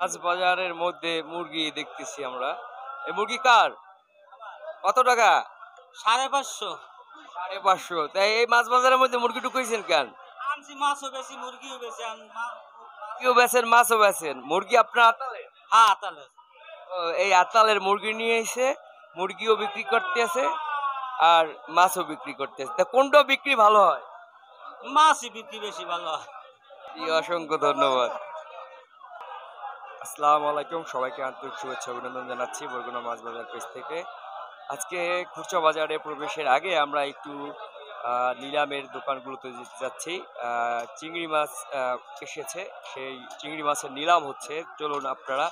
মাছ বাজারের মধ্যে মুরগি দেখতেছি আমরা। এই মুরগি কার? কত টাকা? 550। 550। তাই এই মাছ বাজারের মধ্যে মুরগি ঢুকাইছেন কেন? আনছি মাছও বেশি মুরগিও বেশি মুরগিও বেচেন, মাছও বেচেন। মুরগি আপনার আতালে? হ্যাঁ তাহলে এই আতালের মুরগি নিয়ে এসে মুরগিও বিক্রি করতেছে আর মাছও বিক্রি করতেছে। তা কোনটা বিক্রি ভালো হয়? মাছই বিক্রি বেশি ভালো হয়। জি, অসংখ্য ধন্যবাদ। আসসালামু আলাইকুম, সবাইকে আন্তরিক শুভেচ্ছা অভিনন্দন জানাচ্ছি বরগুনা মাছ বাজার পেজ থেকে। আজকে খুচরা বাজারে প্রবেশের আগে আমরা একটু নিলামের দোকানগুলোতে যাচ্ছি। চিংড়ি মাছ এসেছে, সেই চিংড়ি মাছের নিলাম হচ্ছে। চলুন আপনারা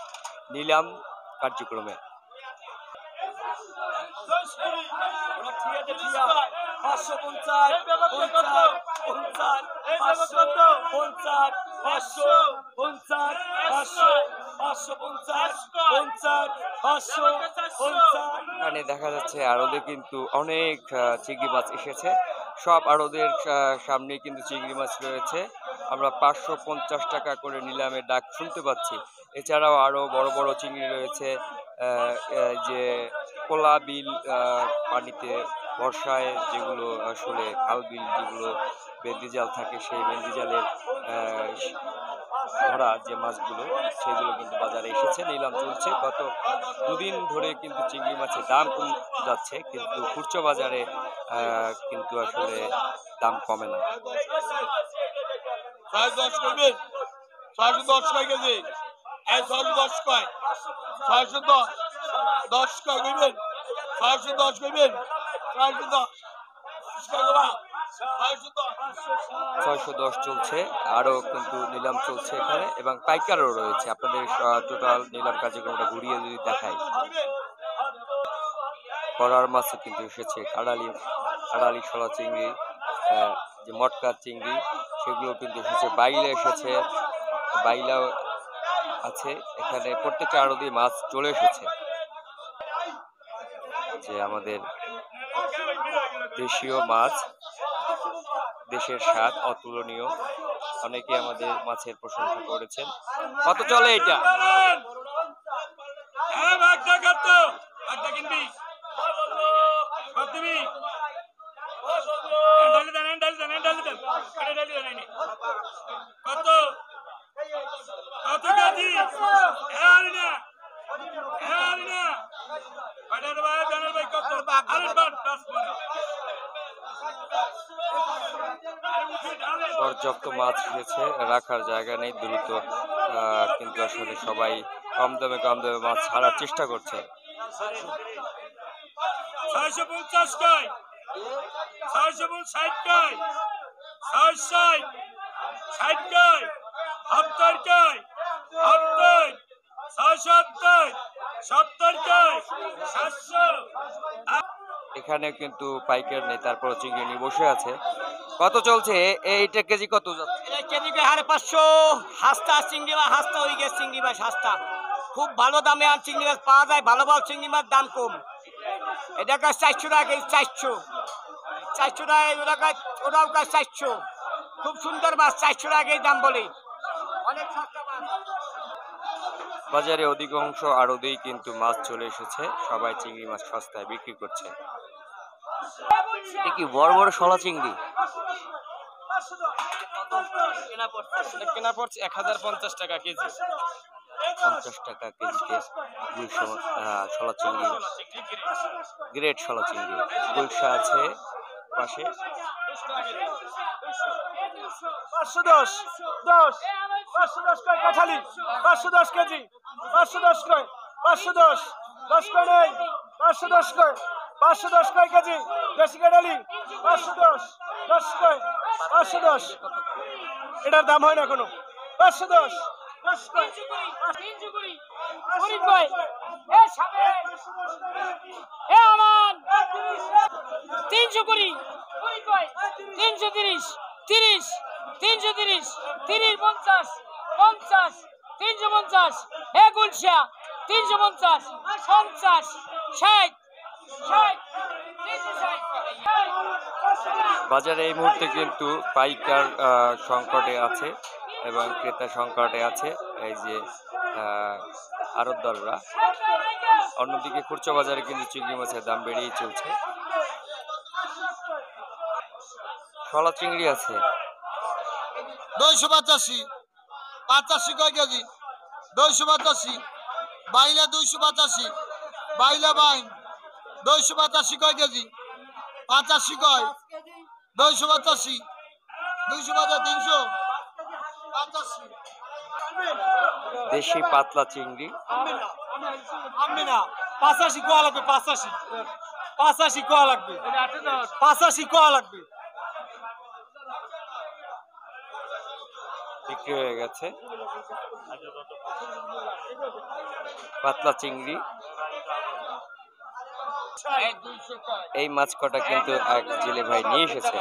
নিলাম কার্যক্রমে। এখানে দেখা যাচ্ছে আড়তে কিন্তু অনেক চিংড়ি মাছ এসেছে। সব আড়তের সামনে কিন্তু চিংড়ি মাছ রয়েছে। আমরা 550 টাকা করে নিলামের ডাক শুনতে পাচ্ছি। এছাড়াও আরো বড় বড় চিংড়ি রয়েছে, যে কোলা বিল, পানিতে বর্ষায় যেগুলো আসলে খাল বিল যেগুলো বেন্দি জাল থাকে, সেই বেন্দি জালের ধরা যে মাছগুলো সেগুলো কিন্তু বাজারে এসেছে, নিলাম চলছে। গত দুদিন ধরে কিন্তু চিংড়ি মাছের দাম কম যাচ্ছে, কিন্তু খুচরা বাজারে কিন্তু আসলে দাম কমে না। 610 কয় কেজি? 610 কয়? 610 10 কয় কইবেন? 610 কইবেন? 610 610 চলছে, আরো কিন্তু নিলাম চলছে এখানে, এবং পাইকারও রয়েছে। আপনাদের টোটাল নিলাম কার্যক্রমটা ঘুরিয়ে যদি দেখাই, করার মাছও কিন্তু এসেছে, কাড়ালি শোলা চিংড়ি, যে মটকা চিংড়ি সেগুলো কিন্তু এসেছে, বাইলা এসেছে, বাইলাও আছে এখানে। প্রত্যেকটা আড়ো দিয়ে মাছ চলে এসেছে। যে আমাদের দেশীয় মাছ, দেশের স্বাদ অতুলনীয়। অনেকে আমাদের মাছের প্রশংসা করেছেন। কত চলে এটা? পর্যাপ্ত মাছ এসেছে, রাখার জায়গা নেই, দ্রুত কিন্তু আসলে সবাই কম দামে মাছ ছাড়ার চেষ্টা করছে। 650 কয়? 660 কয়? 660 60 কয়? 70 কয়? 70 670 70 কয়? 700। এখানে কিন্তু পাইকার নেই, তারপর চিংড়ি নিয়ে বসে আছে। কত চলছে এইটা? কেজি কত যাচ্ছে? কেজি 550। হাঁসটা চিংড়ি মাছ, হাঁসটা হয়ে গেছে চিংড়ি মাছ, হাঁসটা খুব ভালো দামে আর চিংড়ি মাছ পাওয়া যায়। ভালো ভালো চিংড়ি মাছ দাম কম। এটা কাজ 400 টাকা কেজি, 400 টাকা। ওটা কাজ, ওটাও কাজ 400। খুব সুন্দর মাছ, 400 টাকা কেজি দাম বলে, অনেক সস্তা মাছ। বাজারে অধিকাংশ আড়তেই কিন্তু মাছ চলে এসেছে, সবাই চিংড়ি মাছ সস্তায় বিক্রি করছে। এটা কি বড় বড় শলা চিংড়ি? কেনা পড়ছে 1050 টাকা কেজি। 50 টাকা কেজিতে শলা চিংড়ি, গ্রেট শলা চিংড়ি। গুলশা আছে পাশে। 510 10 510 কয় কাঁঠালি? 510 কেজি? 510 কয়? 510 10 কয় নেই? 510 কয়? 510 কয় কেজি? দেশি কাঁঠালি 510 10 কয়? 510। এটার দাম হয় না কোনো। 510 10 কয়? 300 কয়? এ আমান 300 করি 330 30 330 30 50 50 350 এ গুলশা 350 50 60 60 360। বাজারে এই মুহূর্তে কিন্তু পাইকার সংকটে আছে এবং ক্রেতা সংকটে আছে। এই যে আড়তদাররা। অন্যদিকে খুচরা বাজারে কিন্তু চিংড়ি মাছের দাম বেড়েই চলছে। শলা চিংড়ি আছে 285 85 কয় কেজি 285 বাইলা 285 বাইলা বাইন 285 কয় কেজি 85 কয় 285 300 85 দেশি পাতলা চিংড়ি। আমি না 85 কোয়া লাগবে 85 কোয়া লাগবে 85 কোয়া লাগবে। বিক্রি হয়ে গেছে পাতলা চিংড়ি। এই মাছ কটা কিন্তু এক জেলে ভাই নিয়ে এসেছে।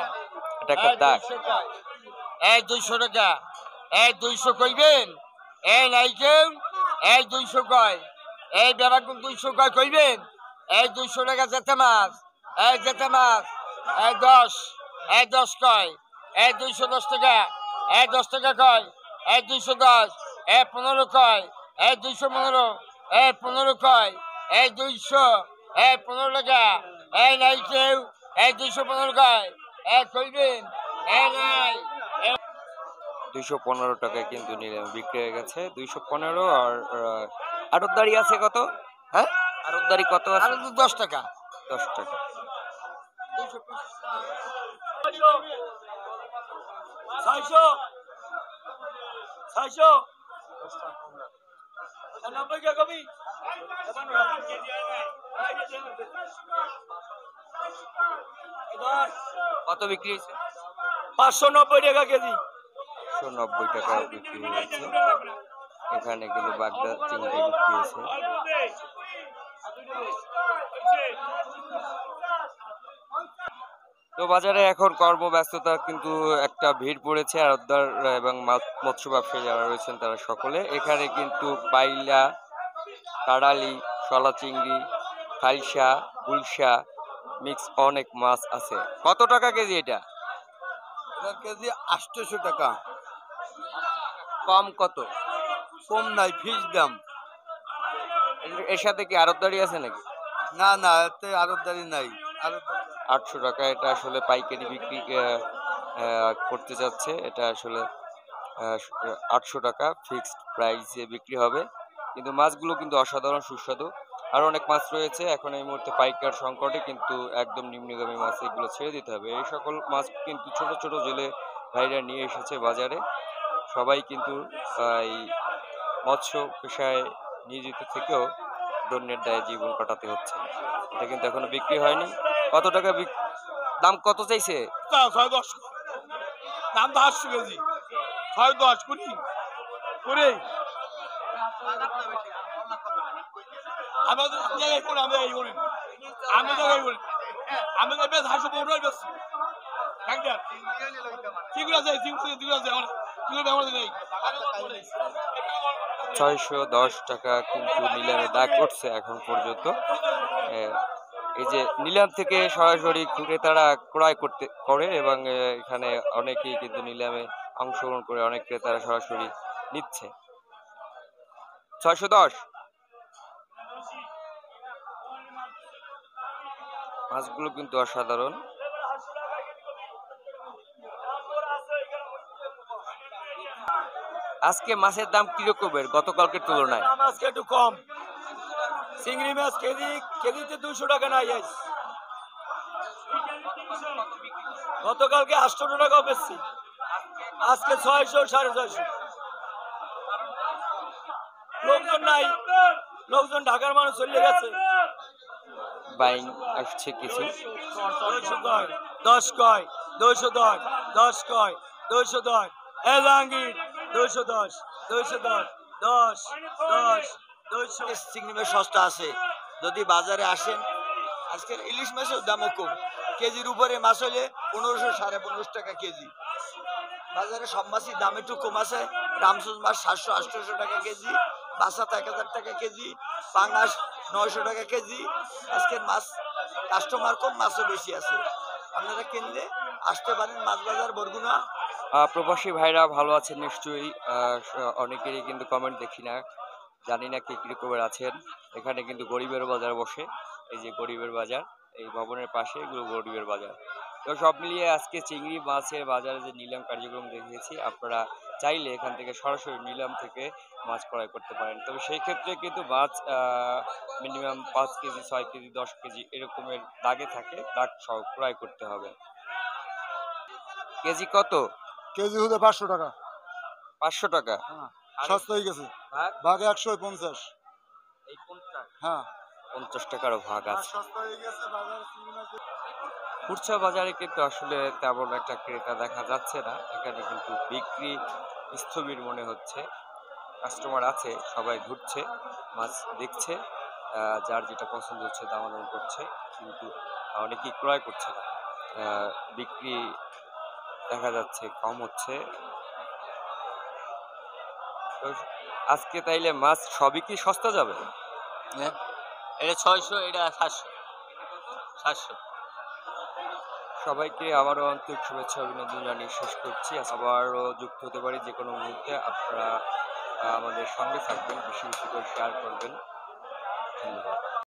এটা একটা দাগ। এই 200 টাকা এই 200 কইবেন এই নাই কেউ এই 200 কয় এই বেড়াকুন 200 কয় কইবেন এই 200 টাকা যেতে মাছ এই 10 কয় এই 210 টাকা এই 10 টাকা কয় এই 210 এই 15 কয় এই 215 এই 15 কয় এই 200 এই 15 টাকা এই নাই কেউ এই 215 কয় এই কইবেন এই নাই 215 টাকায় কিন্তু নিলামে বিক্রি হয়ে গেছে। 215 আর আড়তদারি আছে কত? হ্যাঁ আড়তদারি কত আছে? আর 10 টাকা 10 টাকা। 90 কে কবি কত বিক্রি হয়েছে? 590 টাকা কেজি 190 টাকা বিক্রি হয়েছে। এখানে কিন্তু বাগদা চিংড়ি বিক্রি হয়েছে। তো বাজারে এখন কর্মব্যস্ততা কিন্তু একটা ভিড় পড়েছে। আড়তদার এবং মৎস্য ব্যবসায়ী যারা রয়েছেন তারা সকলে এখানে কিন্তু বাইলা, কাড়ালি, শলা চিংড়ি, খালসা, গুলশা মিক্স অনেক মাছ আছে। কত টাকা কেজি এটা? কেজি 800 টাকা কম কত? কম নাই ফিস দাম এর সাথে কি আড়তদারি আছে নাকি? না না এতে আড়তদারি নাই 800 টাকা এটা আসলে পাইকারি বিক্রি করতে যাচ্ছে। এটা আসলে 800 টাকা ফিক্সড প্রাইসে বিক্রি হবে। কিন্তু মাছগুলো কিন্তু অসাধারণ সুস্বাদু। আর অনেক মাছ রয়েছে। এখন এই মুহূর্তে পাইকার সংকটে কিন্তু একদম নিম্নগামী মাছ এগুলো ছেড়ে দিতে হবে। এই সকল মাছ কিন্তু ছোট ছোট জেলে ভাইরা নিয়ে এসেছে বাজারে। সবাই কিন্তু এই মৎস্য পেশায় নিয়োজিত থেকেও দৈন্যের দায়ে জীবন কাটাতে হচ্ছে। এটা কিন্তু এখনো বিক্রি হয়নি। কত টাকা দাম কত চাইছে? 610 দাম 800 কেজি 610 কুড়ি কুড়ি আমাদের জায়গায় কোন আমরা এই করি আমি জায়গায় করি আমি তো বেশ 815 বেশ ডাক্তার ঠিক আছে ঠিক আছে আমার ঠিক আছে আমাদের নেই 610 টাকা কিন্তু নিলামে দাগ করছে এখন পর্যন্ত। এই যে নিলাম থেকে সরাসরি ক্রেতারা ক্রয় করে এবং এখানে অনেকেই কিন্তু নিলামে অংশগ্রহণ করে অনেক ক্রেতারা সরাসরি নিচ্ছে। 610 মাছগুলো কিন্তু অসাধারণ। আজকে মাছের দাম কিরকমের গতকালকের তুলনায়? দাম আজকে একটু কম চিংড়ি মাছ কেজিতে 200 টাকা নাই আজ গতকালকে 800 টাকা বেশি আজকে 600 650 লোকজন নাই লোকজন ঢাকার মানুষ চলে গেছে বাইং আসছে কিছু। 10 কয় 210 10 কয় 210 এ জাহাঙ্গীর 210 210 10 10 200 চিংড়ি মাছ সস্তা আছে যদি বাজারে আসেন। আজকের ইলিশ মাছের দামও কম কেজির উপরে মাছ হলে 1500 15.5 টাকা কেজি। বাজারে সব মাছই দাম একটু কম আছে। রামসুজ মাছ 700 800 টাকা কেজি, বাসাত 1000 টাকা কেজি, পাঙ্গাস 900 টাকা কেজি। আজকের মাছ কাস্টমার কম মাছও বেশি আছে। আপনারা কিনলে আসতে পারেন মাছ বাজার বরগুনা। প্রবাসী ভাইরা ভালো আছেন নিশ্চয়ই। অনেকেরই কিন্তু কমেন্ট দেখি না। জানি না কে কিরকমের আছেন। এখানে কিন্তু গরিবের বাজার বসে, এই যে গরিবের বাজার, এই ভবনের পাশে এগুলো গরিবের বাজার। তো সব মিলিয়ে আজকে চিংড়ি মাছের বাজারে যে নিলাম কার্যক্রম দেখিয়েছি, আপনারা চাইলে এখান থেকে সরাসরি নিলাম থেকে মাছ ক্রয় করতে পারেন। তবে সেই ক্ষেত্রে কিন্তু মাছ মিনিমাম 5 কেজি, 6 কেজি, 10 কেজি এরকমের দাগে থাকে, দাগ সহ ক্রয় করতে হবে। কেজি কত? কেজি হতে 500 টাকা। 500 টাকা। আর সস্তা হয়ে গেছে। ভাগ? ভাগে 150। এই কোনটা? হ্যাঁ 50 টাকারও ভাগ আছে। সস্তা হয়ে গেছে বাজার চিংড়ি মাছ। খুচরা বাজারে কিন্তু আসলে তেমন একটা ক্রেতা দেখা যাচ্ছে না। এখানে কিন্তু বিক্রি স্থবির মনে হচ্ছে। কাস্টমার আছে, সবাই ঘুরছে, মাছ দেখছে, যার যেটা পছন্দ হচ্ছে দামাদাম করছে, কিন্তু অনেকেই ক্রয় করছে না। বিক্রি দেখা যাচ্ছে কম হচ্ছে। তো আজকে তাইলে মাছ সবই কি সস্তা যাবে? এটা 600, এটা 700। 700। সবাইকে আবারও আন্তরিক শুভেচ্ছা অভিনন্দন জানিয়ে শেষ করছি। আবারও যুক্ত হতে পারি যে কোনো মুহূর্তে। আপনারা আমাদের সঙ্গে থাকবেন, বেশি বেশি করে শেয়ার করবেন। ধন্যবাদ।